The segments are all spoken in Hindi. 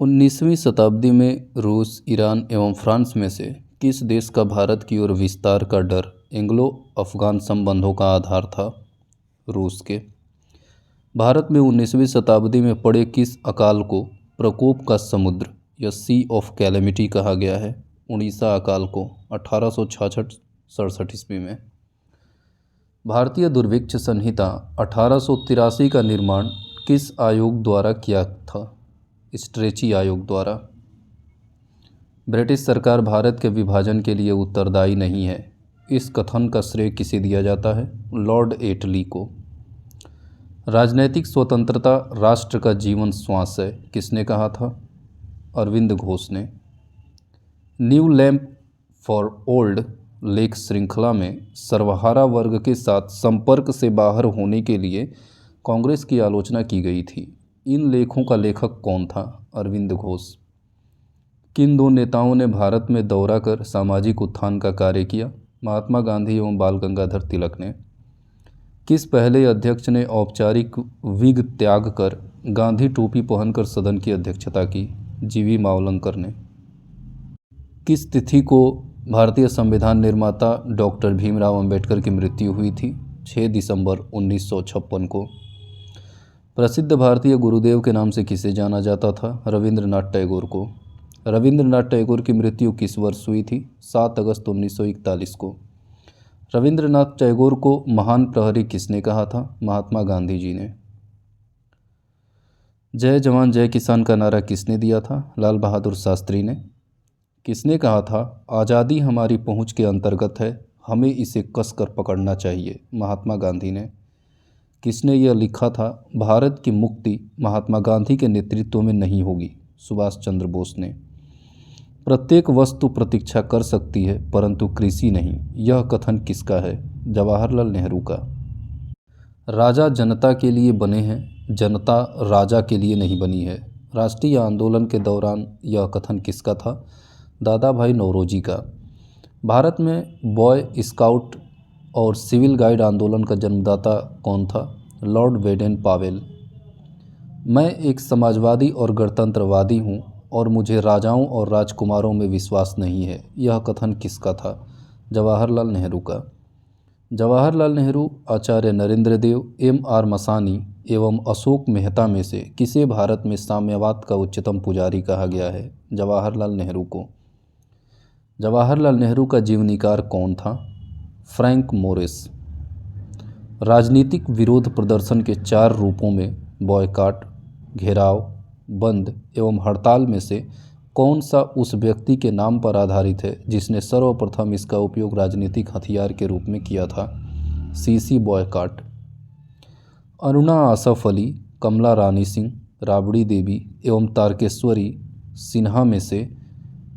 19वीं शताब्दी में रूस, ईरान एवं फ्रांस में से किस देश का भारत की ओर विस्तार का डर एंग्लो अफगान संबंधों का आधार था? रूस के। भारत में 19वीं शताब्दी में पड़े किस अकाल को प्रकोप का समुद्र या सी ऑफ कैलेमिटी कहा गया है? उड़ीसा अकाल को 1866-67 ईस्वी में। भारतीय दुर्भिक्ष संहिता 1883 का निर्माण किस आयोग द्वारा किया था? स्ट्रेची आयोग द्वारा। ब्रिटिश सरकार भारत के विभाजन के लिए उत्तरदायी नहीं है, इस कथन का श्रेय किसे दिया जाता है? लॉर्ड एटली को। राजनैतिक स्वतंत्रता राष्ट्र का जीवन श्वास है, किसने कहा था? अरविंद घोष ने। न्यू लैंप फॉर ओल्ड लेख श्रृंखला में सर्वहारा वर्ग के साथ संपर्क से बाहर होने के लिए कांग्रेस की आलोचना की गई थी। इन लेखों का लेखक कौन था? अरविंद घोष। किन दो नेताओं ने भारत में दौरा कर सामाजिक उत्थान का कार्य किया? महात्मा गांधी एवं बाल गंगाधर तिलक ने। किस पहले अध्यक्ष ने औपचारिक विग त्याग कर गांधी टोपी पहनकर सदन की अध्यक्षता की? जीवी मावलंकर ने। किस तिथि को भारतीय संविधान निर्माता डॉक्टर भीमराव अंबेडकर की मृत्यु हुई थी? 6 दिसंबर 1956 को। प्रसिद्ध भारतीय गुरुदेव के नाम से किसे जाना जाता था? रविंद्रनाथ टैगोर को। रविंद्रनाथ टैगोर की मृत्यु किस वर्ष हुई थी? 7 अगस्त 1941 को। रविंद्रनाथ टैगोर को महान प्रहरी किसने कहा था? महात्मा गांधी जी ने। जय जवान जय किसान का नारा किसने दिया था? लाल बहादुर शास्त्री ने। किसने कहा था आज़ादी हमारी पहुंच के अंतर्गत है, हमें इसे कसकर पकड़ना चाहिए? महात्मा गांधी ने। किसने यह लिखा था भारत की मुक्ति महात्मा गांधी के नेतृत्व में नहीं होगी? सुभाष चंद्र बोस ने। प्रत्येक वस्तु प्रतीक्षा कर सकती है परंतु कृषि नहीं, यह कथन किसका है? जवाहरलाल नेहरू का। राजा जनता के लिए बने हैं, जनता राजा के लिए नहीं बनी है। राष्ट्रीय आंदोलन के दौरान यह कथन किसका था? दादा भाई नौरोजी का। भारत में बॉय स्काउट और सिविल गाइड आंदोलन का जन्मदाता कौन था? Lord Baden Powell. मैं एक समाजवादी और गणतंत्रवादी हूँ और मुझे राजाओं और राजकुमारों में विश्वास नहीं है, यह कथन किसका था? जवाहरलाल नेहरू का। जवाहरलाल नेहरू, आचार्य नरेंद्र देव, M.R. मसानी एवं अशोक मेहता में से किसे भारत में साम्यवाद का उच्चतम पुजारी कहा गया है? जवाहरलाल नेहरू को। जवाहरलाल नेहरू का जीवनीकार कौन था? Frank Morris. राजनीतिक विरोध प्रदर्शन के 4 रूपों में बॉयकॉट, घेराव, बंद एवं हड़ताल में से कौन सा उस व्यक्ति के नाम पर आधारित है जिसने सर्वप्रथम इसका उपयोग राजनीतिक हथियार के रूप में किया था? CC boycott. अरुणा आसफ अली, कमला रानी सिंह, राबड़ी देवी एवं तारकेश्वरी सिन्हा में से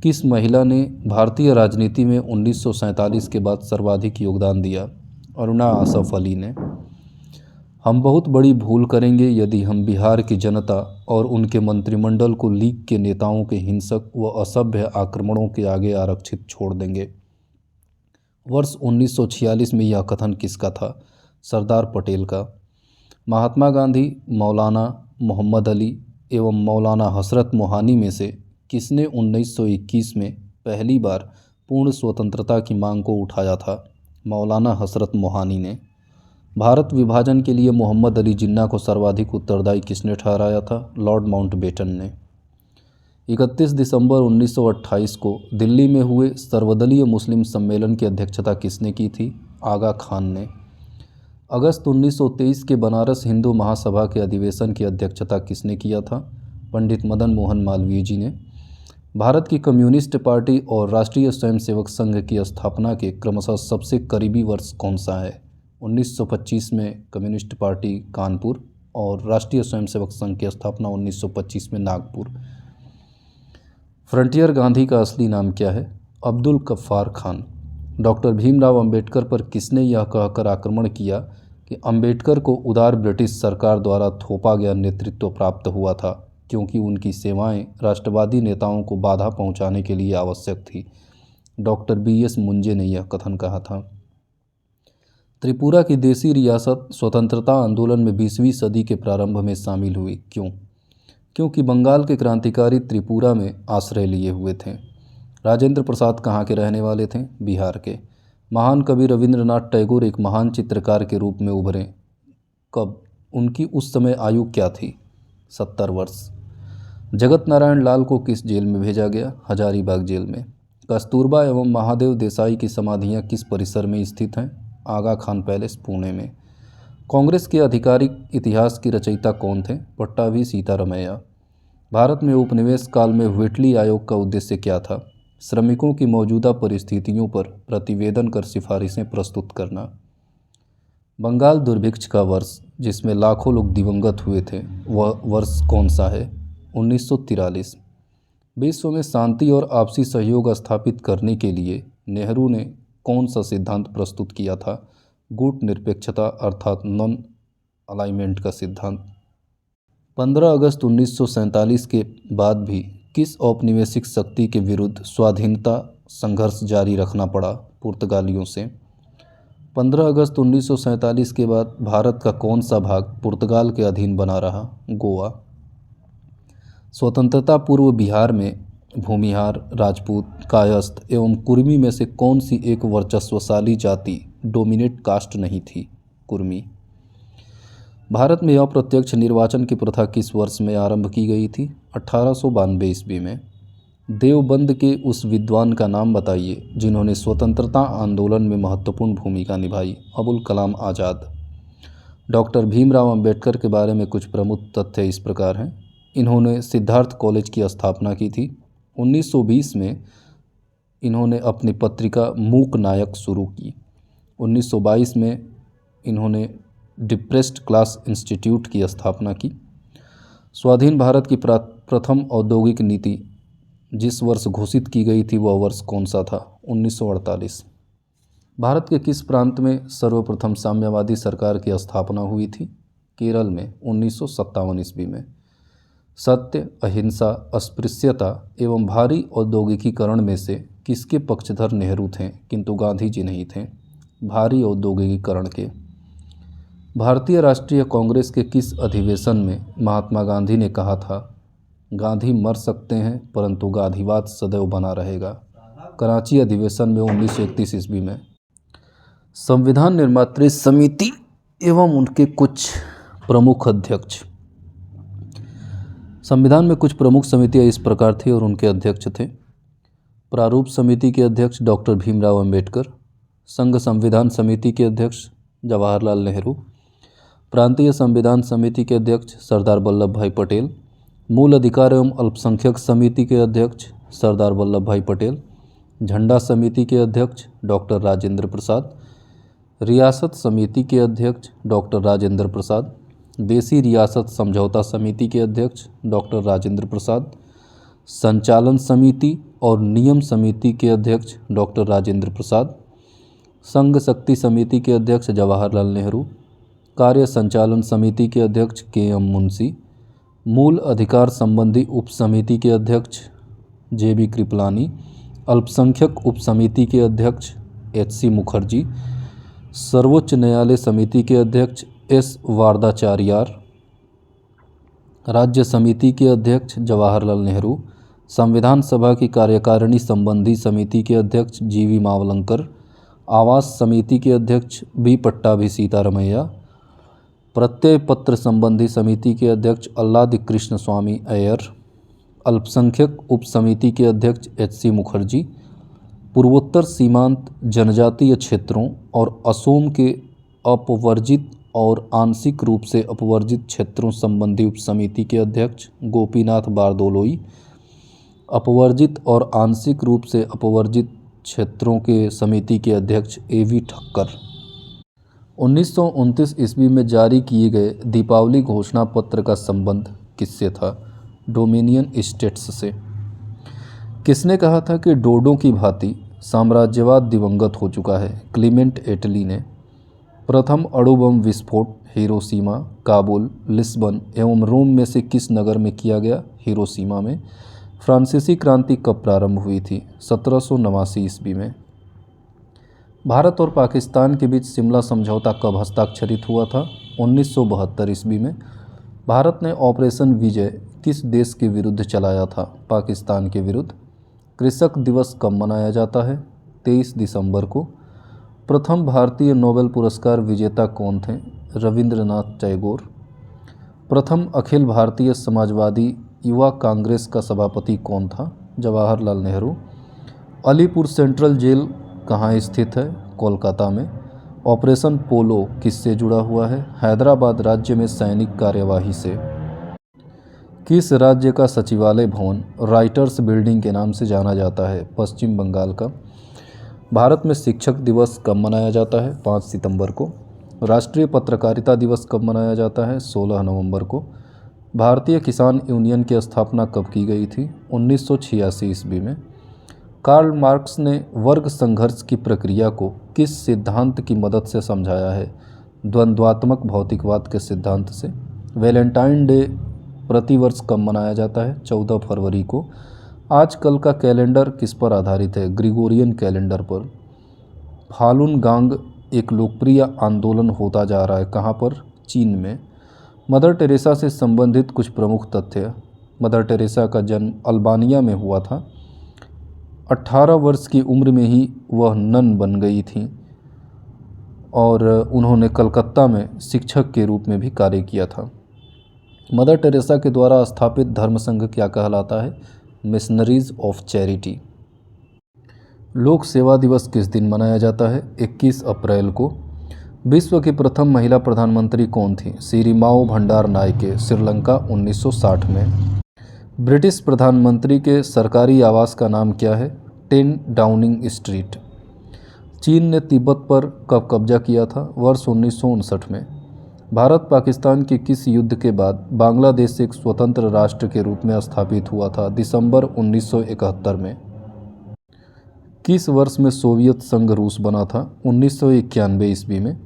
किस महिला ने भारतीय राजनीति में 1947 के बाद सर्वाधिक योगदान दिया? अरुणा आसफ अली ने। हम बहुत बड़ी भूल करेंगे यदि हम बिहार की जनता और उनके मंत्रिमंडल को लीग के नेताओं के हिंसक व असभ्य आक्रमणों के आगे आरक्षित छोड़ देंगे। वर्ष 1946 में यह कथन किसका था? सरदार पटेल का। महात्मा गांधी, मौलाना मोहम्मद अली एवं मौलाना हसरत मोहानी में से किसने 1921 में पहली बार पूर्ण स्वतंत्रता की मांग को उठाया था? मौलाना हसरत मोहानी ने। भारत विभाजन के लिए मोहम्मद अली जिन्ना को सर्वाधिक उत्तरदायी किसने ठहराया था? लॉर्ड माउंटबेटन ने। 31 दिसंबर 1928 को दिल्ली में हुए सर्वदलीय मुस्लिम सम्मेलन की अध्यक्षता किसने की थी? आगा खान ने। अगस्त 1923 के बनारस हिंदू महासभा के अधिवेशन की अध्यक्षता किसने किया था? पंडित मदन मोहन मालवीय जी ने। भारत की कम्युनिस्ट पार्टी और राष्ट्रीय स्वयंसेवक संघ की स्थापना के क्रमशः सबसे करीबी वर्ष कौन सा है? 1925 में कम्युनिस्ट पार्टी कानपुर और राष्ट्रीय स्वयंसेवक संघ की स्थापना 1925 में नागपुर। फ्रंटियर गांधी का असली नाम क्या है? अब्दुल गफ्फार खान। डॉक्टर भीमराव अंबेडकर पर किसने यह कहकर आक्रमण किया कि अंबेडकर को उदार ब्रिटिश सरकार द्वारा थोपा गया नेतृत्व प्राप्त हुआ था क्योंकि उनकी सेवाएं राष्ट्रवादी नेताओं को बाधा पहुंचाने के लिए आवश्यक थी? Doctor B.S. मुंजे ने यह कथन कहा था। त्रिपुरा की देशी रियासत स्वतंत्रता आंदोलन में 20वीं सदी के प्रारंभ में शामिल हुई, क्यों? क्योंकि बंगाल के क्रांतिकारी त्रिपुरा में आश्रय लिए हुए थे। राजेंद्र प्रसाद कहाँ के रहने वाले थे? बिहार के। महान कवि रविंद्रनाथ टैगोर एक महान चित्रकार के रूप में उभरे कब? उनकी उस समय आयु क्या थी? 70 वर्ष। जगत नारायण लाल को किस जेल में भेजा गया? हजारीबाग जेल में। कस्तूरबा एवं महादेव देसाई की समाधियां किस परिसर में स्थित हैं? आगा खान पैलेस, पुणे में। कांग्रेस के आधिकारिक इतिहास की रचयिता कौन थे? पट्टाभी सीतारमैया। भारत में उपनिवेश काल में व्हिटली आयोग का उद्देश्य क्या था? श्रमिकों की मौजूदा परिस्थितियों पर प्रतिवेदन कर सिफारिशें प्रस्तुत करना। बंगाल दुर्भिक्ष का वर्ष जिसमें लाखों लोग दिवंगत हुए थे वह वर्ष कौन सा है? 1943। विश्व में शांति और आपसी सहयोग स्थापित करने के लिए नेहरू ने कौन सा सिद्धांत प्रस्तुत किया था? गुट निरपेक्षता अर्थात नॉन अलाइनमेंट का सिद्धांत। 15 अगस्त 1947 के बाद भी किस औपनिवेशिक शक्ति के विरुद्ध स्वाधीनता संघर्ष जारी रखना पड़ा पुर्तगालियों से? 15 अगस्त 1947 के बाद भारत का कौन सा भाग पुर्तगाल के अधीन बना रहा? गोवा। स्वतंत्रता पूर्व बिहार में भूमिहार, राजपूत, कायस्थ एवं कुर्मी में से कौन सी एक वर्चस्वशाली जाति डोमिनेट कास्ट नहीं थी? कुर्मी। भारत में अप्रत्यक्ष निर्वाचन की प्रथा किस वर्ष में आरंभ की गई थी? 1892 ईस्वी में। देवबंद के उस विद्वान का नाम बताइए जिन्होंने स्वतंत्रता आंदोलन में महत्वपूर्ण भूमिका निभाई? अबुल कलाम आज़ाद। डॉक्टर भीमराव अंबेडकर के बारे में कुछ प्रमुख तथ्य इस प्रकार हैं। इन्होंने सिद्धार्थ कॉलेज की स्थापना की थी। 1920 में इन्होंने अपनी पत्रिका मूक नायक शुरू की। 1922 में इन्होंने डिप्रेस्ड क्लास इंस्टीट्यूट की स्थापना की। स्वाधीन भारत की प्रथम औद्योगिक नीति जिस वर्ष घोषित की गई थी वह वर्ष कौन सा था? 1948। भारत के किस प्रांत में सर्वप्रथम साम्यवादी सरकार की स्थापना हुई थी? केरल में 1957 ईस्वी में। सत्य, अहिंसा, अस्पृश्यता एवं भारी औद्योगिकीकरण में से किसके पक्षधर नेहरू थे किंतु गांधी जी नहीं थे? भारी औद्योगिकीकरण के। भारतीय राष्ट्रीय कांग्रेस के किस अधिवेशन में महात्मा गांधी ने कहा था, गांधी मर सकते हैं परंतु गांधीवाद सदैव बना रहेगा? कराची अधिवेशन में 1931 ईस्वी में। संविधान निर्मात्री समिति एवं उनके कुछ प्रमुख अध्यक्ष। संविधान में कुछ प्रमुख समितियां इस प्रकार थी और उनके अध्यक्ष थे। प्रारूप समिति के अध्यक्ष डॉक्टर भीमराव अंबेडकर। संघ संविधान समिति के अध्यक्ष जवाहरलाल नेहरू। प्रांतीय संविधान समिति के अध्यक्ष सरदार वल्लभ भाई पटेल। मूल अधिकार एवं अल्पसंख्यक समिति के अध्यक्ष सरदार वल्लभ भाई पटेल। झंडा समिति के अध्यक्ष डॉक्टर राजेंद्र प्रसाद। रियासत समिति के अध्यक्ष डॉक्टर राजेंद्र प्रसाद। देसी रियासत समझौता समिति के अध्यक्ष डॉक्टर राजेंद्र प्रसाद। संचालन समिति और नियम समिति के अध्यक्ष डॉक्टर राजेंद्र प्रसाद। संघ शक्ति समिति के अध्यक्ष जवाहरलाल नेहरू। कार्य संचालन समिति के अध्यक्ष के.एम. मुंशी। मूल अधिकार संबंधी उप समिति के अध्यक्ष जे.बी. कृपलानी। अल्पसंख्यक उप समिति के अध्यक्ष एच.सी. मुखर्जी। सर्वोच्च न्यायालय समिति के अध्यक्ष एस. वारदाचार्यार। राज्य समिति के अध्यक्ष जवाहरलाल नेहरू। संविधान सभा की कार्यकारिणी संबंधी समिति के अध्यक्ष जी.वी. मावलंकर। आवास समिति के अध्यक्ष बी. पट्टाभी सीतारमैया। प्रत्यय पत्र संबंधी समिति के अध्यक्ष अल्लादी कृष्ण स्वामी अय्यर। अल्पसंख्यक उप समिति के अध्यक्ष एच.सी. मुखर्जी। पूर्वोत्तर सीमांत जनजातीय क्षेत्रों और असोम के अपवर्जित और आंशिक रूप से अपवर्जित क्षेत्रों संबंधी उप समिति के अध्यक्ष गोपीनाथ बारदोलोई। अपवर्जित और आंशिक रूप से अपवर्जित क्षेत्रों के समिति के अध्यक्ष ए.वी. ठक्कर। 1929 ईस्वी में जारी किए गए दीपावली घोषणा पत्र का संबंध किससे था? डोमिनियन स्टेट्स से। किसने कहा था कि डोडो की भांति साम्राज्यवाद दिवंगत हो चुका है? क्लीमेंट एटली ने। प्रथम अणु बम विस्फोट हिरोशिमा, काबुल, लिस्बन एवं रोम में से किस नगर में किया गया? हिरोशिमा में। फ्रांसीसी क्रांति कब प्रारंभ हुई थी? 1789 ईस्वी में। भारत और पाकिस्तान के बीच शिमला समझौता कब हस्ताक्षरित हुआ था? 1972 ईस्वी में। भारत ने ऑपरेशन विजय किस देश के विरुद्ध चलाया था? पाकिस्तान के विरुद्ध। कृषक दिवस कब मनाया जाता है? 23 दिसंबर को। प्रथम भारतीय नोबेल पुरस्कार विजेता कौन थे? रविंद्रनाथ टैगोर। प्रथम अखिल भारतीय समाजवादी युवा कांग्रेस का सभापति कौन था? जवाहरलाल नेहरू। अलीपुर सेंट्रल जेल कहाँ स्थित है? कोलकाता में। ऑपरेशन पोलो किससे जुड़ा हुआ है? हैदराबाद राज्य में सैनिक कार्यवाही से। किस राज्य का सचिवालय भवन राइटर्स बिल्डिंग के नाम से जाना जाता है? पश्चिम बंगाल का। भारत में शिक्षक दिवस कब मनाया जाता है? 5 सितंबर को। राष्ट्रीय पत्रकारिता दिवस कब मनाया जाता है? 16 नवंबर को। भारतीय किसान यूनियन की स्थापना कब की गई थी? 1986 ईस्वी में। कार्ल मार्क्स ने वर्ग संघर्ष की प्रक्रिया को किस सिद्धांत की मदद से समझाया है? द्वंद्वात्मक भौतिकवाद के सिद्धांत से। वैलेंटाइन डे प्रतिवर्ष कब मनाया जाता है? 14 फरवरी को। आजकल का कैलेंडर किस पर आधारित है? ग्रिगोरियन कैलेंडर पर। फालुन गांग एक लोकप्रिय आंदोलन होता जा रहा है, कहाँ पर? चीन में। मदर टेरेसा से संबंधित कुछ प्रमुख तथ्य। मदर टेरेसा का जन्म अल्बानिया में हुआ था। 18 वर्ष की उम्र में ही वह नन बन गई थीं और उन्होंने कलकत्ता में शिक्षक के रूप में भी कार्य किया था। मदर टेरेसा के द्वारा स्थापित धर्म संघ क्या कहलाता है? Missionaries of charity. लोक सेवा दिवस किस दिन मनाया जाता है? 21 अप्रैल को। विश्व की प्रथम महिला प्रधानमंत्री कौन थी? सिरिमाओ भंडार नायके, श्रीलंका, 1960 में। ब्रिटिश प्रधानमंत्री के सरकारी आवास का नाम क्या है? 10 डाउनिंग स्ट्रीट। चीन ने तिब्बत पर कब कब्जा किया था? वर्ष 1959 में। भारत पाकिस्तान के किस युद्ध के बाद बांग्लादेश एक स्वतंत्र राष्ट्र के रूप में स्थापित हुआ था? दिसंबर 1971 में। किस वर्ष में सोवियत संघ रूस बना था? 1991 ईस्वी में।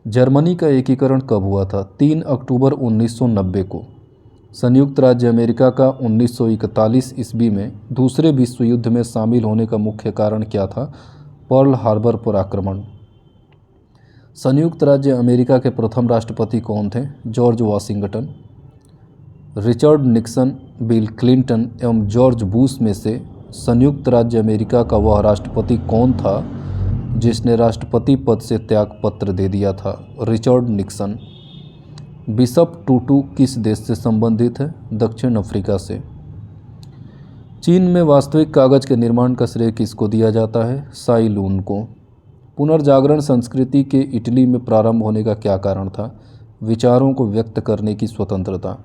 जर्मनी का एकीकरण कब हुआ था? 3 अक्टूबर 1990 को। संयुक्त राज्य अमेरिका का 1941 ईस्वी में दूसरे विश्व युद्ध में शामिल होने का मुख्य कारण क्या था? पर्ल हार्बर पर आक्रमण। संयुक्त राज्य अमेरिका के प्रथम राष्ट्रपति कौन थे? George Washington. Richard Nixon, bill Clinton एवं जॉर्ज बुश में से संयुक्त राज्य अमेरिका का वह राष्ट्रपति कौन था जिसने राष्ट्रपति पद से त्यागपत्र दे दिया था? Richard Nixon. बिशप टूटू किस देश से संबंधित है? दक्षिण अफ्रीका से। चीन में वास्तविक कागज के निर्माण का श्रेय किसको दिया जाता है? साई लून को। पुनर्जागरण संस्कृति के इटली में प्रारंभ होने का क्या कारण था? विचारों को व्यक्त करने की स्वतंत्रता।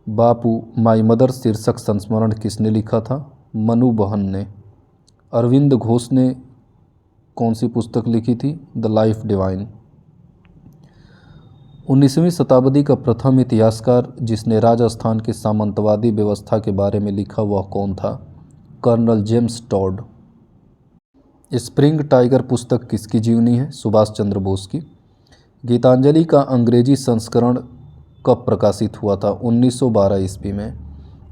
बापू माई मदर शीर्षक संस्मरण किसने लिखा था? मनु बहन ने। अरविंद घोष ने कौन सी पुस्तक लिखी थी? The life divine. 19वीं शताब्दी का प्रथम इतिहासकार जिसने राजस्थान की सामंतवादी व्यवस्था के बारे में लिखा वह कौन था? Colonel James Tod. Spring Tiger पुस्तक किसकी जीवनी है? सुभाष चंद्र बोस की। गीतांजलि का अंग्रेजी संस्करण कब प्रकाशित हुआ था? 1912 ईस्वी में।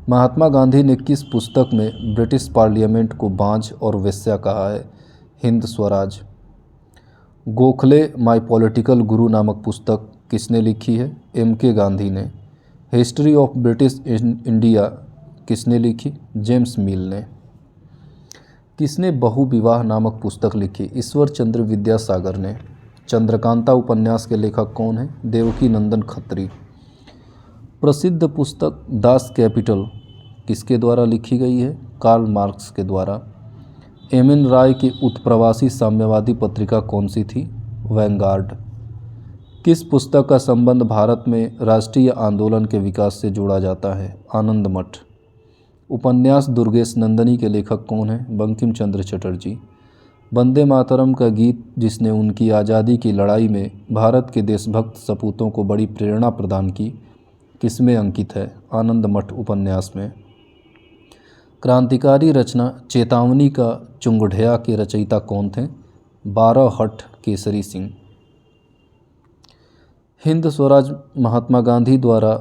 महात्मा गांधी ने किस पुस्तक में ब्रिटिश पार्लियामेंट को बांझ और वेश्या कहा है? हिंद स्वराज। गोखले माई पॉलिटिकल गुरु नामक पुस्तक किसने लिखी है? M.K. गांधी ने। हिस्ट्री ऑफ ब्रिटिश इंडिया किसने लिखी? जेम्स मिल ने। किसने बहुविवाह नामक पुस्तक लिखी? ईश्वर चंद्र विद्यासागर ने। चंद्रकांता उपन्यास के लेखक कौन हैं? देवकी नंदन खत्री। प्रसिद्ध पुस्तक दास कैपिटल किसके द्वारा लिखी गई है? कार्ल मार्क्स के द्वारा। M.N. राय की उत्प्रवासी साम्यवादी पत्रिका कौन सी थी? वैंगार्ड। किस पुस्तक का संबंध भारत में राष्ट्रीय आंदोलन के विकास से जोड़ा जाता है? आनंद मठ। उपन्यास दुर्गेश नंदनी के लेखक कौन हैं? बंकिम चंद्र चटर्जी। वंदे मातरम का गीत जिसने उनकी आज़ादी की लड़ाई में भारत के देशभक्त सपूतों को बड़ी प्रेरणा प्रदान की, किसमें अंकित है? आनंद मठ उपन्यास में। क्रांतिकारी रचना चेतावनी का चुंगढ़या के रचयिता कौन थे? 12 हठ केसरी सिंह। हिंद स्वराज महात्मा गांधी द्वारा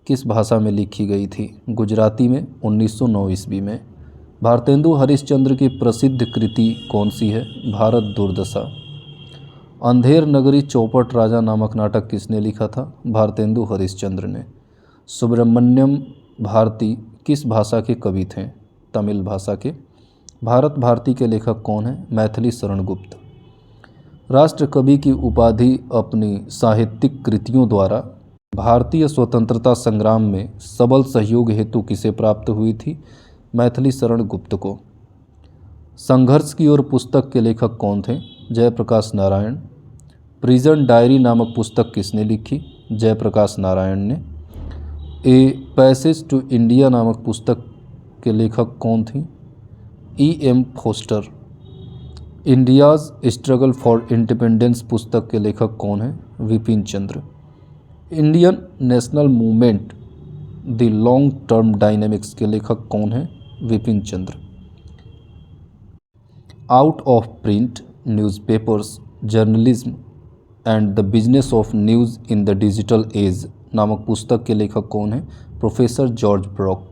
किस भाषा में लिखी गई थी? गुजराती में, 1909 ईस्वी में। भारतेंदु हरिश्चंद्र की प्रसिद्ध कृति कौन सी है? भारत दुर्दशा। अंधेर नगरी चौपट राजा नामक नाटक किसने लिखा था? भारतेंदु हरिश्चंद्र ने। सुब्रमण्यम भारती किस भाषा के कवि थे? तमिल भाषा के। भारत भारती के लेखक कौन हैं? मैथिली शरण गुप्त। राष्ट्र कवि की उपाधि अपनी साहित्यिक कृतियों द्वारा भारतीय स्वतंत्रता संग्राम में सबल सहयोग हेतु किसे प्राप्त हुई थी? मैथिली शरण गुप्त को। संघर्ष की ओर पुस्तक के लेखक कौन थे? जयप्रकाश नारायण। प्रिजन डायरी नामक पुस्तक किसने लिखी? जयप्रकाश नारायण ने। ए पैसेज टू इंडिया नामक पुस्तक के लेखक कौन थी? E.M. Forster. India's struggle for independence पुस्तक के लेखक कौन हैं? Vipin Chandra. Indian national movement the long term dynamics के लेखक कौन हैं? Vipin Chandra. Out of print newspapers journalism and the business of news in the digital age नामक पुस्तक के लेखक कौन हैं? Professor George Brock.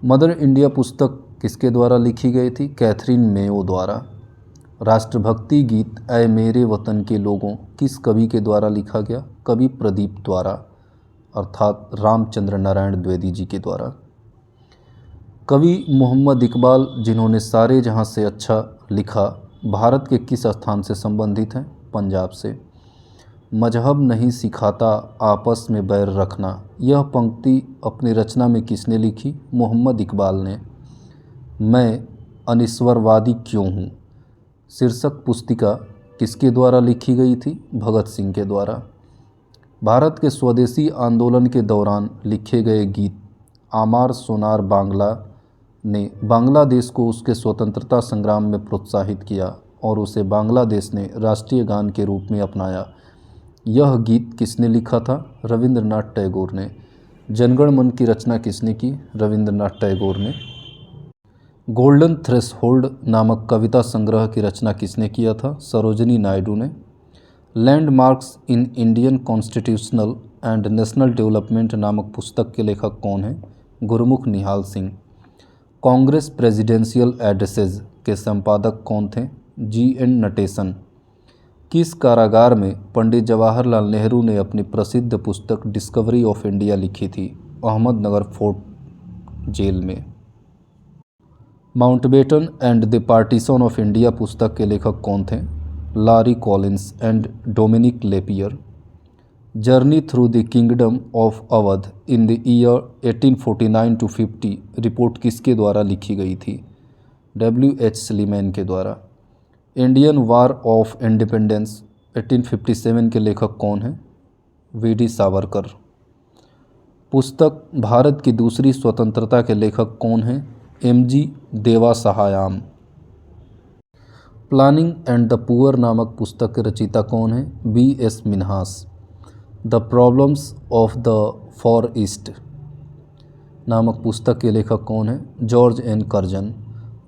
Mother India पुस्तक किसके द्वारा लिखी गई थी? कैथरीन मेयो द्वारा। राष्ट्रभक्ति गीत ऐ मेरे वतन के लोगों किस कवि के द्वारा लिखा गया? कवि प्रदीप द्वारा, अर्थात रामचंद्र नारायण द्विवेदी जी के द्वारा। कवि मोहम्मद इकबाल जिन्होंने सारे जहां से अच्छा लिखा, भारत के किस स्थान से संबंधित हैं? पंजाब से। मजहब नहीं सिखाता आपस में बैर रखना, यह पंक्ति अपनी रचना में किसने लिखी? मोहम्मद इकबाल ने। मैं अनिश्वरवादी क्यों हूँ शीर्षक पुस्तिका किसके द्वारा लिखी गई थी? भगत सिंह के द्वारा। भारत के स्वदेशी आंदोलन के दौरान लिखे गए गीत आमार सोनार बांग्ला ने बांग्लादेश को उसके स्वतंत्रता संग्राम में प्रोत्साहित किया और उसे बांग्लादेश ने राष्ट्रीय गान के रूप में अपनाया। यह गीत किसने लिखा था? रविंद्रनाथ टैगोर ने। जनगण मन की रचना किसने की? रविंद्रनाथ टैगोर ने। गोल्डन थ्रेशोल्ड नामक कविता संग्रह की रचना किसने किया था? सरोजिनी नायडू ने। Landmarks in Indian constitutional and national development नामक पुस्तक के लेखक कौन हैं? गुरमुख निहाल सिंह। कांग्रेस प्रेसिडेंशियल एड्रेसेस के संपादक कौन थे? G.N. नटेशन। किस कारागार में पंडित जवाहरलाल नेहरू ने अपनी प्रसिद्ध पुस्तक डिस्कवरी ऑफ इंडिया लिखी थी? अहमदनगर फोर्ट जेल में। Mountbatten and the partition of India पुस्तक के लेखक कौन थे? Larry Collins and Dominique Lapierre. Journey through the kingdom of Awadh in the year 1849-50 report किसके द्वारा लिखी गई थी? W.H. स्लीमैन के द्वारा। इंडियन वार ऑफ इंडिपेंडेंस 1857 के लेखक कौन हैं? V.D. सावरकर। पुस्तक भारत की दूसरी स्वतंत्रता के लेखक कौन हैं? M.G. Devasahayam. Planning and the poor नामक पुस्तक के रचयिता कौन हैं? B.S. Minhas. The problems of the far east नामक पुस्तक के लेखक कौन हैं? George N Curzon.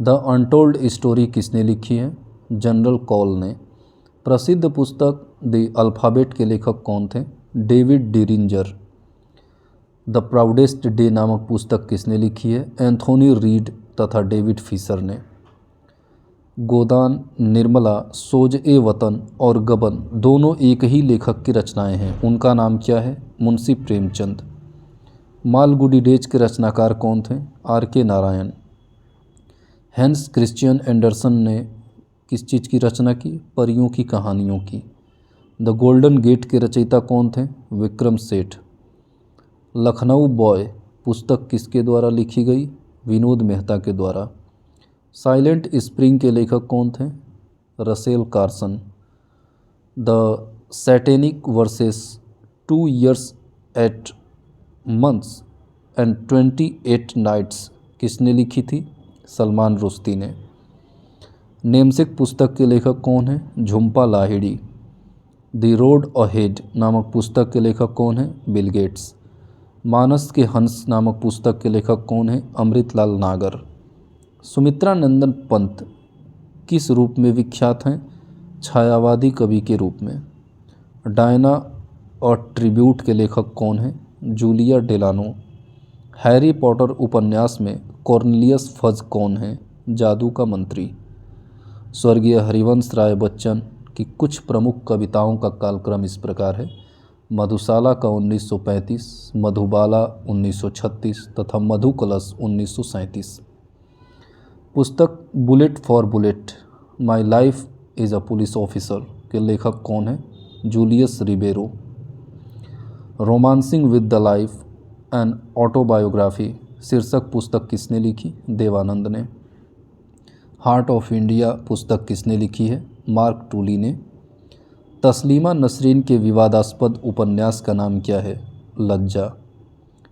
The untold story किसने लिखी है? जनरल कॉल ने। प्रसिद्ध पुस्तक द अल्फ़ाबेट के लेखक कौन थे? डेविड डिरिंजर। द प्राउडेस्ट डे नामक पुस्तक किसने लिखी है? एंथोनी रीड तथा डेविड फिशर ने। गोदान, निर्मला, सोज-ए वतन और गबन दोनों एक ही लेखक की रचनाएं हैं। उनका नाम क्या है? मुंशी प्रेमचंद। मालगुडी डेज के रचनाकार कौन थे? R.K. Narayan. Hans Christian Anderson ने किस चीज़ की रचना की? परियों की कहानियों की। द गोल्डन गेट के रचयिता कौन थे? विक्रम सेठ। लखनऊ बॉय पुस्तक किसके द्वारा लिखी गई? विनोद मेहता के द्वारा। साइलेंट स्प्रिंग के लेखक कौन थे? Russell Carson. The satanic versus 2 years 8 months and 28 nights किसने लिखी थी? सलमान रुश्दी ने। नेमसेक पुस्तक के लेखक कौन हैं? Jhumpa Lahiri. The road ahead नामक पुस्तक के लेखक कौन हैं? Bill Gates. मानस के हंस नामक पुस्तक के लेखक कौन हैं? अमृतलाल नागर। सुमित्रा नंदन पंत किस रूप में विख्यात हैं? छायावादी कवि के रूप में। डायना और ट्रिब्यूट के लेखक कौन हैं? Julia Delano. हैरी पॉटर उपन्यास में कॉर्नेलियस फज कौन हैं? जादू का मंत्री। स्वर्गीय हरिवंश राय बच्चन की कुछ प्रमुख कविताओं का कालक्रम इस प्रकार है। मधुशाला का 1935, मधुबाला 1936 तथा मधुकलश 1937। पुस्तक bullet for bullet my life is a police officer के लेखक कौन हैं? Julius Ribeiro. Romancing with the life an autobiography शीर्षक पुस्तक किसने लिखी? देवानंद ने। हार्ट ऑफ इंडिया पुस्तक किसने लिखी है? मार्क टूली ने। तस्लीमा नसरीन के विवादास्पद उपन्यास का नाम क्या है? लज्जा।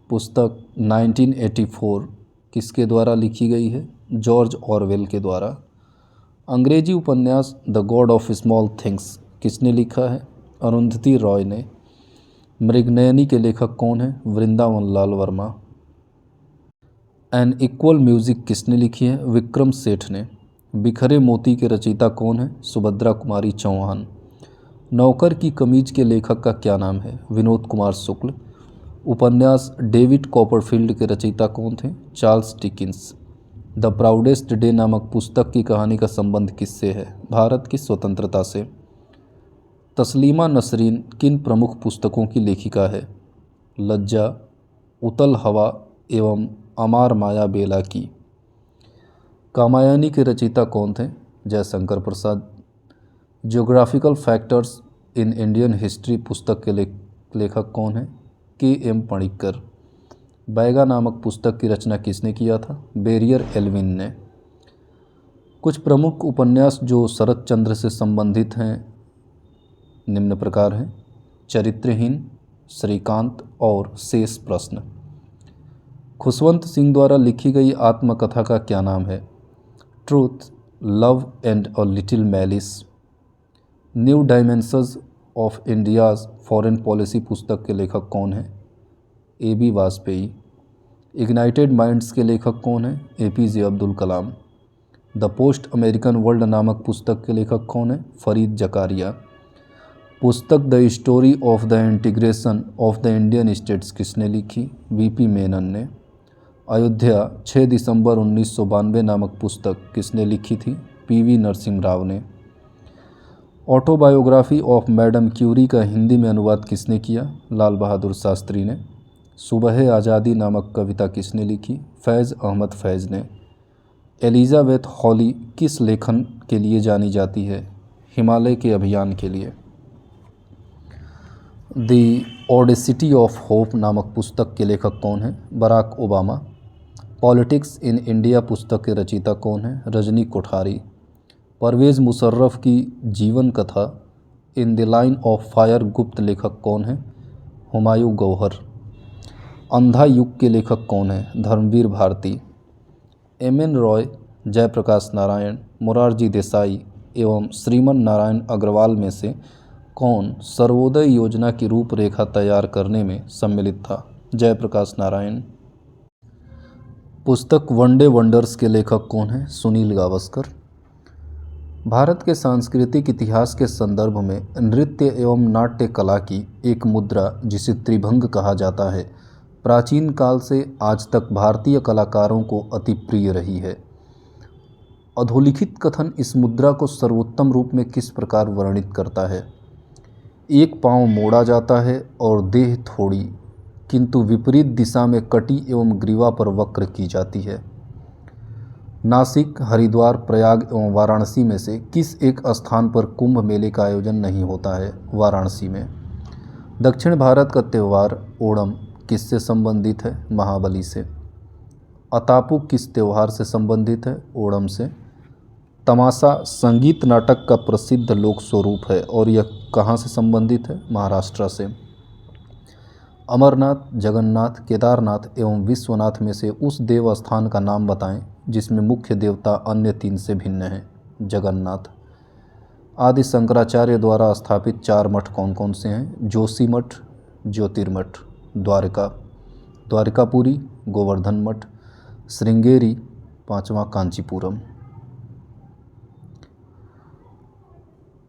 पुस्तक 1984 किसके द्वारा लिखी गई है? जॉर्ज ऑरवेल के द्वारा। अंग्रेजी उपन्यास the God of small things किसने लिखा है? अरुंधति रॉय ने। मृगनयनी के लेखक कौन हैं? Vrindavan Lal Verma. N equal music किसने लिखी है? विक्रम सेठ ने। बिखरे मोती के रचयिता कौन है? सुभद्रा कुमारी चौहान। नौकर की कमीज के लेखक का क्या नाम है? विनोद कुमार शुक्ल। उपन्यास डेविड कॉपरफील्ड के रचयिता कौन थे? Charles Dickens. The proudest day नामक पुस्तक की कहानी का संबंध किससे है? भारत की स्वतंत्रता से। तस्लीमा नसरीन किन प्रमुख पुस्तकों की लेखिका है? लज्जा, उतल हवा एवं अमार माया बेला की। कामायनी के रचयिता कौन थे? Jaishankar Prasad. Geographical factors in Indian history पुस्तक के लेखक कौन हैं? के.एम. पणिक्कर। बैगा नामक पुस्तक की रचना किसने किया था? बेरियर एल्विन ने। कुछ प्रमुख उपन्यास जो शरत चंद्र से संबंधित हैं निम्न प्रकार हैं: चरित्रहीन, श्रीकांत और शेष प्रश्न। खुशवंत सिंह द्वारा लिखी गई आत्मकथा का क्या नाम है? Truth, love and a little malice. New dimensions of India's foreign policy पुस्तक के लेखक कौन हैं? ए.बी. वाजपेयी। इग्नाइटेड माइंड्स के लेखक कौन हैं? APJ. Abdul Kalam. The Post American World नामक पुस्तक के लेखक कौन हैं? फरीद जकारिया। पुस्तक the Story of the Integration of the Indian States किसने लिखी? वी.पी. मेनन ने। अयोध्या 6 दिसंबर 1992 नामक पुस्तक किसने लिखी थी? पी.वी. नरसिम्हा राव ने। ऑटोबायोग्राफी ऑफ मैडम क्यूरी का हिंदी में अनुवाद किसने किया? लाल बहादुर शास्त्री ने। सुबह आज़ादी नामक कविता किसने लिखी? फैज़ अहमद फैज़ ने। एलिजाबेथ हॉली किस लेखन के लिए जानी जाती है? हिमालय के अभियान के लिए। द ऑडेसिटी ऑफ होप नामक पुस्तक के लेखक कौन हैं? Barack Obama. Politics in India पुस्तक के रचयिता कौन हैं? रजनी कोठारी। परवेज़ मुशर्रफ की जीवन कथा in the line of fire गुप्त लेखक कौन हैं? हुमायूं गौहर। अंधा युग के लेखक कौन हैं? धर्मवीर भारती। एम.एन. रॉय, जयप्रकाश नारायण, मोरारजी देसाई एवं श्रीमन नारायण अग्रवाल में से कौन सर्वोदय योजना की रूपरेखा तैयार करने में सम्मिलित था? जयप्रकाश नारायण। पुस्तक वनडे वंडर्स के लेखक कौन हैं? सुनील गावस्कर। भारत के सांस्कृतिक इतिहास के संदर्भ में नृत्य एवं नाट्य कला की एक मुद्रा जिसे त्रिभंग कहा जाता है, प्राचीन काल से आज तक भारतीय कलाकारों को अति प्रिय रही है। अधोलिखित कथन इस मुद्रा को सर्वोत्तम रूप में किस प्रकार वर्णित करता है? एक पाँव मोड़ा जाता है और देह थोड़ी किंतु विपरीत दिशा में कटी एवं ग्रीवा पर वक्र की जाती है। नासिक, हरिद्वार, प्रयाग एवं वाराणसी में से किस एक स्थान पर कुंभ मेले का आयोजन नहीं होता है? वाराणसी में। दक्षिण भारत का त्यौहार ओणम किससे संबंधित है? महाबली से। अतापू किस त्यौहार से संबंधित है? ओणम से। तमाशा संगीत नाटक का प्रसिद्ध लोक स्वरूप है और यह कहाँ से संबंधित है? महाराष्ट्र से। अमरनाथ, जगन्नाथ, केदारनाथ एवं विश्वनाथ में से उस देव स्थान का नाम बताएं जिसमें मुख्य देवता अन्य 3 से भिन्न हैं? जगन्नाथ। आदि शंकराचार्य द्वारा स्थापित 4 मठ कौन कौन से हैं? जोशी मठ, ज्योतिर्मठ। द्वारका, द्वारकापुरी, गोवर्धन मठ, श्रृंगेरी, 5वां कांचीपुरम।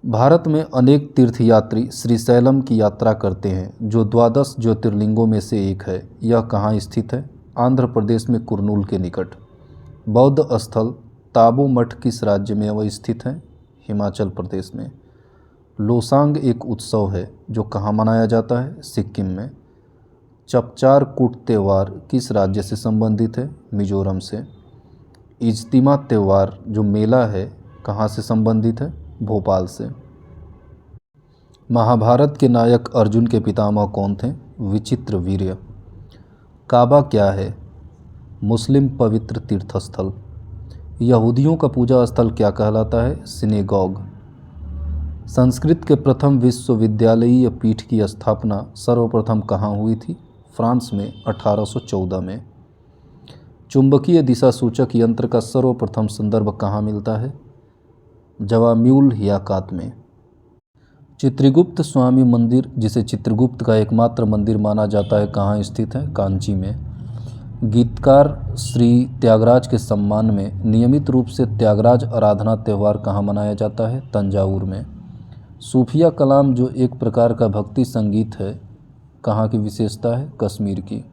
भारत में अनेक तीर्थयात्री श्रीशैलम की यात्रा करते हैं जो 12 ज्योतिर्लिंगों में से एक है। यह कहाँ स्थित है? आंध्र प्रदेश में कुर्नूल के निकट। बौद्ध स्थल ताबो मठ किस राज्य में अवस्थित है? हिमाचल प्रदेश में। लोसांग एक उत्सव है जो कहाँ मनाया जाता है? सिक्किम में। चपचार कूट त्यौहार किस राज्य से संबंधित है? मिजोरम से। इज्तिमा त्यौहार जो मेला है कहाँ से संबंधित है? भोपाल से। महाभारत के नायक अर्जुन के पितामह कौन थे? विचित्रवीर्य। काबा क्या है? मुस्लिम पवित्र तीर्थस्थल। यहूदियों का पूजा स्थल क्या कहलाता है? सिनेगॉग। संस्कृत के प्रथम विश्वविद्यालयीय पीठ की स्थापना सर्वप्रथम कहाँ हुई थी? फ्रांस में 1814 में। चुंबकीय दिशा सूचक यंत्र का सर्वप्रथम संदर्भ कहाँ मिलता है? जवाम्यूल हियाकात में। चित्रगुप्त स्वामी मंदिर, जिसे चित्रगुप्त का एकमात्र मंदिर माना जाता है, कहाँ स्थित है? कांची में। गीतकार श्री त्यागराज के सम्मान में नियमित रूप से त्यागराज आराधना त्यौहार कहाँ मनाया जाता है? तंजावुर में। सूफिया कलाम जो एक प्रकार का भक्ति संगीत है, कहाँ की विशेषता है? कश्मीर की।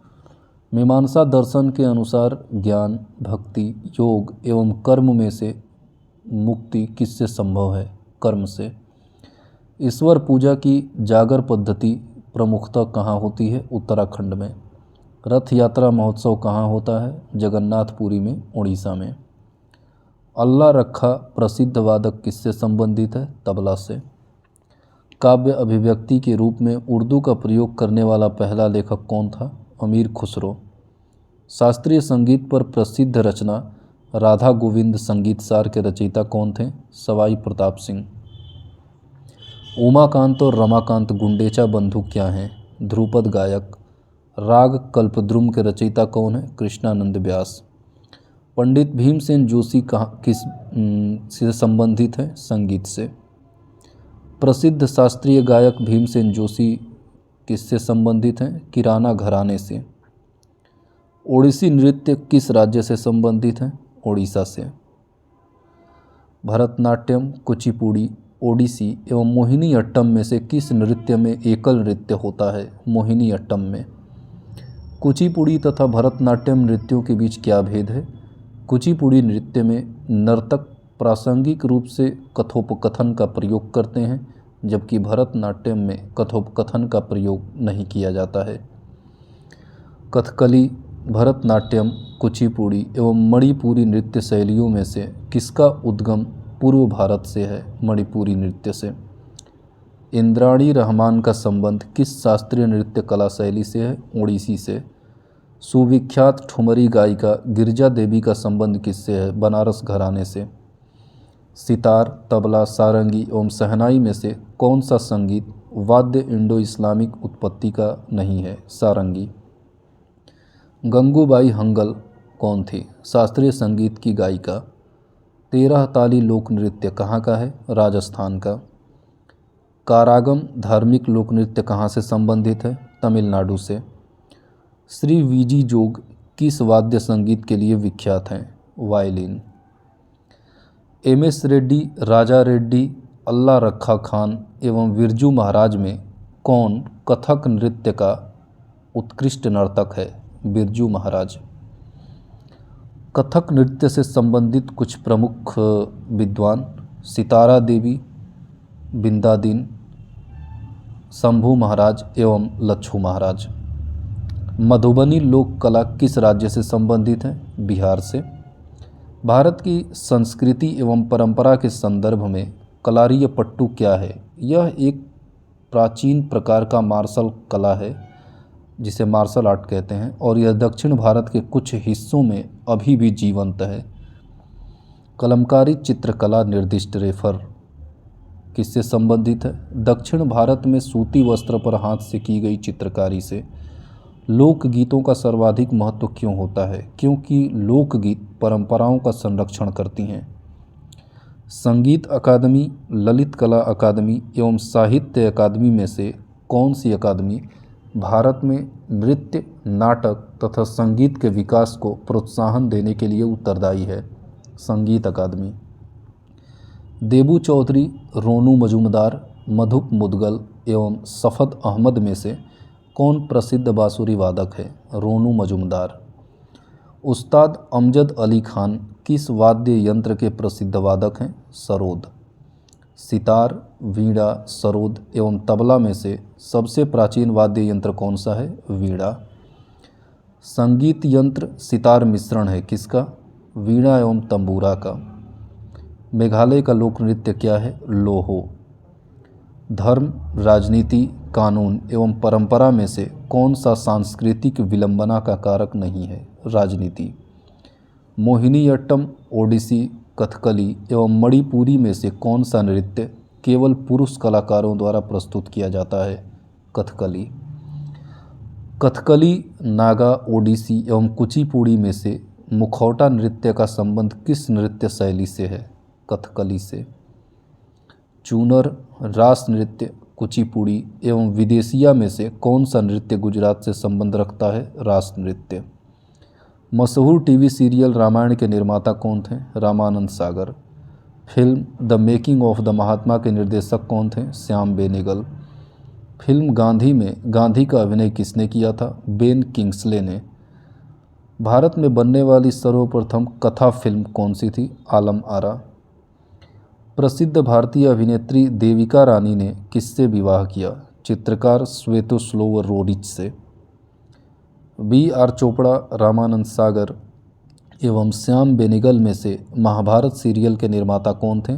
मीमांसा दर्शन के अनुसार ज्ञान, भक्ति, योग एवं कर्म में से मुक्ति किससे संभव है? कर्म से। ईश्वर पूजा की जागर पद्धति प्रमुखतः कहाँ होती है? उत्तराखंड में। रथ यात्रा महोत्सव कहाँ होता है? जगन्नाथपुरी में, उड़ीसा में। अल्लाह रखा प्रसिद्ध वादक किससे संबंधित है? तबला से। काव्य अभिव्यक्ति के रूप में उर्दू का प्रयोग करने वाला पहला लेखक कौन था? अमीर खुसरो। शास्त्रीय संगीत पर प्रसिद्ध रचना राधा गोविंद संगीतसार के रचयिता कौन थे? सवाई प्रताप सिंह। उमाकांत और रमाकांत गुंडेचा बंधु क्या हैं? ध्रुपद गायक। राग कल्पद्रुम के रचयिता कौन है? कृष्णानंद व्यास। पंडित भीमसेन जोशी किस से संबंधित है? संगीत से। प्रसिद्ध शास्त्रीय गायक भीमसेन जोशी किससे संबंधित हैं? किराना घराने से। ओडिसी नृत्य किस राज्य से संबंधित है? ओडिशा से। भरतनाट्यम, कुचिपुड़ी, ओडिसी एवं मोहिनीअट्टम में से किस नृत्य में एकल नृत्य होता है? मोहिनीअट्टम में। कुचिपुड़ी तथा भरतनाट्यम नृत्यों के बीच क्या भेद है? कुचिपुड़ी नृत्य में नर्तक प्रासंगिक रूप से कथोपकथन का प्रयोग करते हैं, जबकि भरतनाट्यम में कथोपकथन का प्रयोग नहीं किया जाता है। कथकली, भरतनाट्यम, कुचिपुड़ी एवं मणिपुरी नृत्य शैलियों में से किसका उद्गम पूर्व भारत से है? मणिपुरी नृत्य से। इंद्राणी रहमान का संबंध किस शास्त्रीय नृत्य कला शैली से है? ओडिसी से। सुविख्यात ठुमरी गायिका गिरिजा देवी का संबंध किससे है? बनारस घराने से। सितार, तबला, सारंगी एवं शहनाई में से कौन सा संगीत वाद्य इंडो इस्लामिक उत्पत्ति का नहीं है? सारंगी। गंगूबाई हंगल कौन थी? शास्त्रीय संगीत की गायिका। 13 ताली लोक नृत्य कहाँ का है? राजस्थान का। कारागम धार्मिक लोक नृत्य कहाँ से संबंधित है? तमिलनाडु से। श्री वीजी जोग किस वाद्य संगीत के लिए विख्यात हैं? वायलिन। MS रेड्डी, राजा रेड्डी, अल्लाह रखा खान एवं बिरजू महाराज में कौन कथक नृत्य का उत्कृष्ट नर्तक है? बिरजू महाराज। कथक नृत्य से संबंधित कुछ प्रमुख विद्वान: सितारा देवी, बिंदादीन, शंभू महाराज एवं लच्छू महाराज। मधुबनी लोक कला किस राज्य से संबंधित है? बिहार से। भारत की संस्कृति एवं परंपरा के संदर्भ में कलारीय पट्टू क्या है? यह एक प्राचीन प्रकार का मार्शल कला है, जिसे मार्शल आर्ट कहते हैं, और यह दक्षिण भारत के कुछ हिस्सों में अभी भी जीवंत है। कलमकारी चित्रकला निर्दिष्ट रेफर किससे संबंधित है? दक्षिण भारत में सूती वस्त्र पर हाथ से की गई चित्रकारी से। लोकगीतों का सर्वाधिक महत्व क्यों होता है? क्योंकि लोकगीत परंपराओं का संरक्षण करती हैं। संगीत अकादमी, ललित कला अकादमी एवं साहित्य अकादमी में से कौन सी अकादमी भारत में नृत्य, नाटक तथा संगीत के विकास को प्रोत्साहन देने के लिए उत्तरदायी है? संगीत अकादमी। देबू चौधरी, रोनू मजूमदार, मधुप मुदगल एवं सफद अहमद में से कौन प्रसिद्ध बांसुरी वादक है? रोनू मजूमदार। उस्ताद अमजद अली खान किस वाद्य यंत्र के प्रसिद्ध वादक हैं? सरोद। सितार, वीणा, सरोद एवं तबला में से सबसे प्राचीन वाद्य यंत्र कौन सा है? वीणा। संगीत यंत्र सितार मिश्रण है किसका? वीणा एवं तंबूरा का। मेघालय का लोक नृत्य क्या है? लोहो। धर्म, राजनीति, कानून एवं परंपरा में से कौन सा सांस्कृतिक विलंबना का कारक नहीं है? राजनीति। मोहिनीअट्टम, ओडिसी, कथकली एवं मणिपुरी में से कौन सा नृत्य केवल पुरुष कलाकारों द्वारा प्रस्तुत किया जाता है? कथकली। कथकली, नागा, ओडिसी एवं कुचिपुड़ी में से मुखौटा नृत्य का संबंध किस नृत्य शैली से है? कथकली से। चूनर, रास नृत्य, कुचिपुड़ी एवं विदेशिया में से कौन सा नृत्य गुजरात से संबंध रखता है? रास नृत्य। मशहूर टीवी सीरियल रामायण के निर्माता कौन थे? Ramanand Sagar. Film the making of the Mahatma के निर्देशक कौन थे? श्याम बेनेगल। फिल्म गांधी में गांधी का अभिनय किसने किया था? बेन किंग्सले ने। भारत में बनने वाली सर्वप्रथम कथा फिल्म कौन सी थी? आलम आरा। प्रसिद्ध भारतीय अभिनेत्री देविका रानी ने किससे विवाह किया? चित्रकार स्वेतोस्लोव रोरिच से। B.R. चोपड़ा, रामानंद सागर एवं श्याम बेनेगल में से महाभारत सीरियल के निर्माता कौन थे?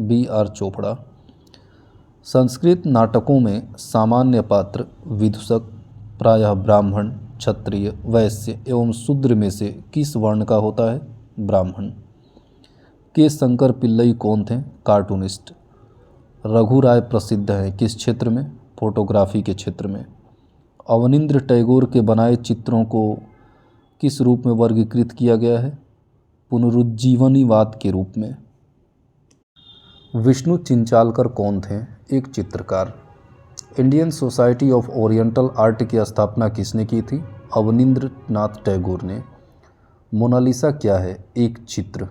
B.R. चोपड़ा। संस्कृत नाटकों में सामान्य पात्र विदूषक प्रायः ब्राह्मण, क्षत्रिय, वैश्य एवं शूद्र में से किस वर्ण का होता है? ब्राह्मण। के शंकर पिल्लई कौन थे? कार्टूनिस्ट। रघु राय प्रसिद्ध हैं किस क्षेत्र में? फोटोग्राफी के क्षेत्र में। अवनींद्र टैगोर के बनाए चित्रों को किस रूप में वर्गीकृत किया गया है? पुनरुज्जीवनीवाद के रूप में। विष्णु चिंचालकर कौन थे? एक चित्रकार। Indian society of oriental art की स्थापना किसने की थी? अवनींद्र नाथ टैगोर ने। मोनालिसा क्या है? एक चित्र।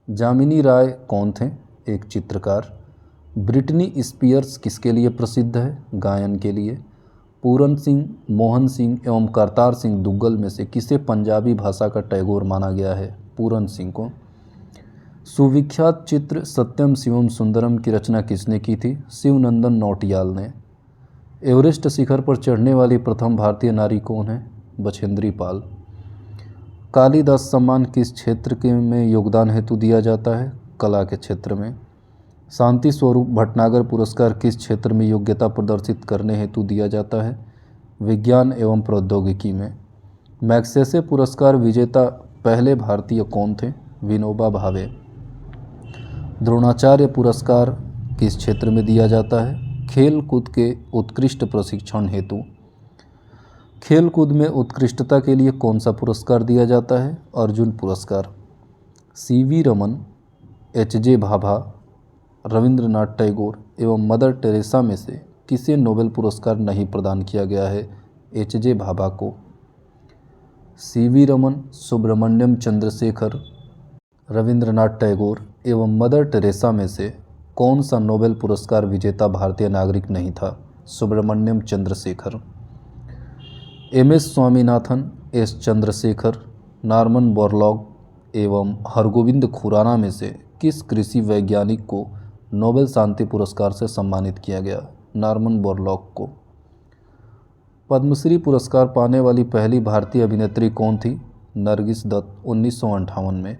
जामिनी राय कौन थे? एक चित्रकार। ब्रिटनी स्पीयर्स किसके लिए प्रसिद्ध है? गायन के लिए। पूरन सिंह, मोहन सिंह एवं करतार सिंह दुग्गल में से किसे पंजाबी भाषा का टैगोर माना गया है? पूरन सिंह को। सुविख्यात चित्र सत्यम शिवम सुंदरम की रचना किसने की थी? शिवनंदन नौटियाल ने। एवरेस्ट शिखर पर चढ़ने वाली प्रथम भारतीय नारी कौन है? बछेंद्री पाल। कालिदास सम्मान किस क्षेत्र के में योगदान हेतु दिया जाता है? कला के क्षेत्र में। शांति स्वरूप भटनागर पुरस्कार किस क्षेत्र में योग्यता प्रदर्शित करने हेतु दिया जाता है? विज्ञान एवं प्रौद्योगिकी में। मैग्सेसे पुरस्कार विजेता पहले भारतीय कौन थे? विनोबा भावे। द्रोणाचार्य पुरस्कार किस क्षेत्र में दिया जाता है? खेल कूद के उत्कृष्ट प्रशिक्षण हेतु। खेल कूद में उत्कृष्टता के लिए कौन सा पुरस्कार दिया जाता है? अर्जुन पुरस्कार। C.V. रमन, H.J. भाभा, रविंद्रनाथ टैगोर एवं मदर टेरेसा में से किसे नोबेल पुरस्कार नहीं प्रदान किया गया है? H.J. भाभा को। C.V. रमन, सुब्रमण्यम चंद्रशेखर, रविंद्रनाथ टैगोर एवं मदर टेरेसा में से कौन सा नोबेल पुरस्कार विजेता भारतीय नागरिक नहीं था? Subrahmanyan Chandrasekhar. M.S. Swaminathan, S. Chandrasekhar, Norman Borlaug एवं हरगोविंद खुराना में से किस कृषि वैज्ञानिक को नोबेल शांति पुरस्कार से सम्मानित किया गया? नॉर्मन बोरलॉग को। पद्मश्री पुरस्कार पाने वाली पहली भारतीय अभिनेत्री कौन थी? नरगिस दत्त, 1958 में।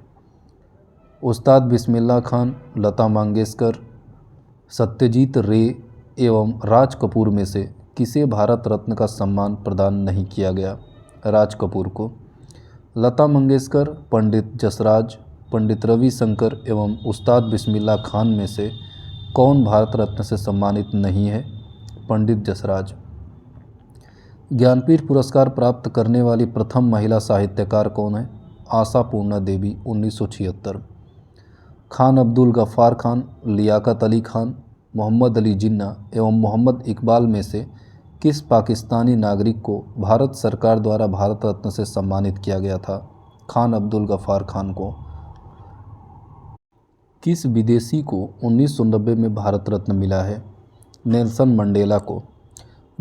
उस्ताद बिस्मिल्लाह खान, लता मंगेशकर, सत्यजीत रे एवं राज कपूर में से किसे भारत रत्न का सम्मान प्रदान नहीं किया गया? राज कपूर को। लता मंगेशकर, पंडित जसराज, पंडित रविशंकर एवं उस्ताद बिस्मिल्लाह खान में से कौन भारत रत्न से सम्मानित नहीं है? पंडित जसराज। ज्ञानपीठ पुरस्कार प्राप्त करने वाली प्रथम महिला साहित्यकार कौन है? आशा पूर्णा देवी, 1976। खान अब्दुल गफ्फार खान, लियाकत अली खान, मोहम्मद अली जिन्ना एवं मोहम्मद इकबाल में से किस पाकिस्तानी नागरिक को भारत सरकार द्वारा भारत रत्न से सम्मानित किया गया था? खान अब्दुल गफ्फार खान को। किस विदेशी को 1990 में भारत रत्न मिला है? नेल्सन मंडेला को।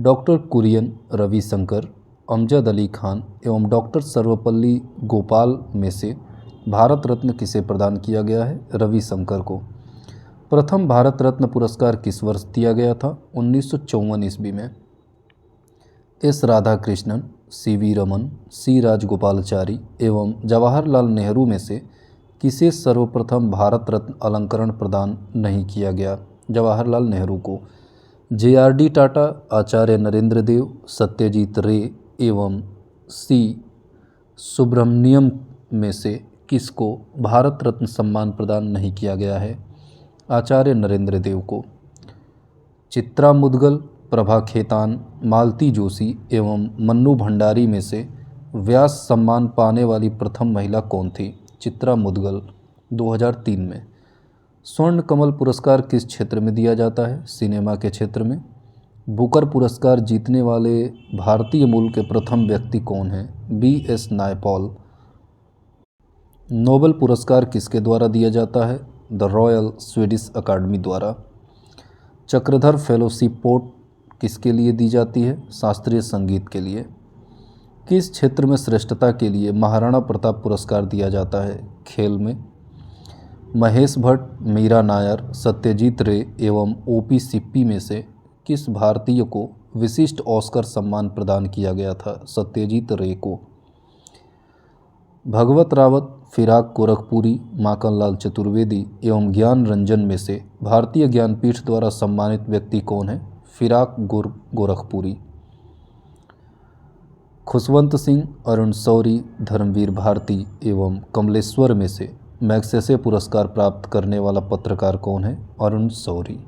डॉक्टर कुरियन, रविशंकर, अमजद अली खान एवं डॉक्टर सर्वपल्ली गोपाल में से भारत रत्न किसे प्रदान किया गया है? रविशंकर को। प्रथम भारत रत्न पुरस्कार किस वर्ष दिया गया था? 1954 ईस्वी में। एस राधाकृष्णन, सीवी रमन, सी राजगोपालाचारी एवं जवाहरलाल नेहरू में से किसे सर्वप्रथम भारत रत्न अलंकरण प्रदान नहीं किया गया? जवाहरलाल नेहरू को। JRD टाटा, आचार्य नरेंद्र देव, सत्यजीत रे एवं सी सुब्रमण्यम में से किसको भारत रत्न सम्मान प्रदान नहीं किया गया है? आचार्य नरेंद्र देव को। चित्रा मुदगल, प्रभा खेतान, मालती जोशी एवं मन्नू भंडारी में से व्यास सम्मान पाने वाली प्रथम महिला कौन थी? चित्रा मुदगल, 2003 में। स्वर्ण कमल पुरस्कार किस क्षेत्र में दिया जाता है? सिनेमा के क्षेत्र में। बुकर पुरस्कार जीतने वाले भारतीय मूल के प्रथम व्यक्ति कौन हैं? BS नायपॉल। नोबेल पुरस्कार किसके द्वारा दिया जाता है? द रॉयल स्वीडिश अकादमी द्वारा। चक्रधर फेलोशिप पोर्ट किसके लिए दी जाती है? शास्त्रीय संगीत के लिए। किस क्षेत्र में श्रेष्ठता के लिए महाराणा प्रताप पुरस्कार दिया जाता है? खेल में। महेश भट्ट, मीरा नायर, सत्यजीत रे एवं OP सिप्पी में से किस भारतीय को विशिष्ट ऑस्कर सम्मान प्रदान किया गया था? सत्यजीत रे को। भगवत रावत, फिराक गोरखपुरी, माखनलाल चतुर्वेदी एवं ज्ञान रंजन में से भारतीय ज्ञानपीठ द्वारा सम्मानित व्यक्ति कौन है? फिराक गोरखपुरी। खुशवंत सिंह, अरुण शौरी, धर्मवीर भारती एवं कमलेश्वर में से मैग्सेसे पुरस्कार प्राप्त करने वाला पत्रकार कौन है? अरुण शौरी।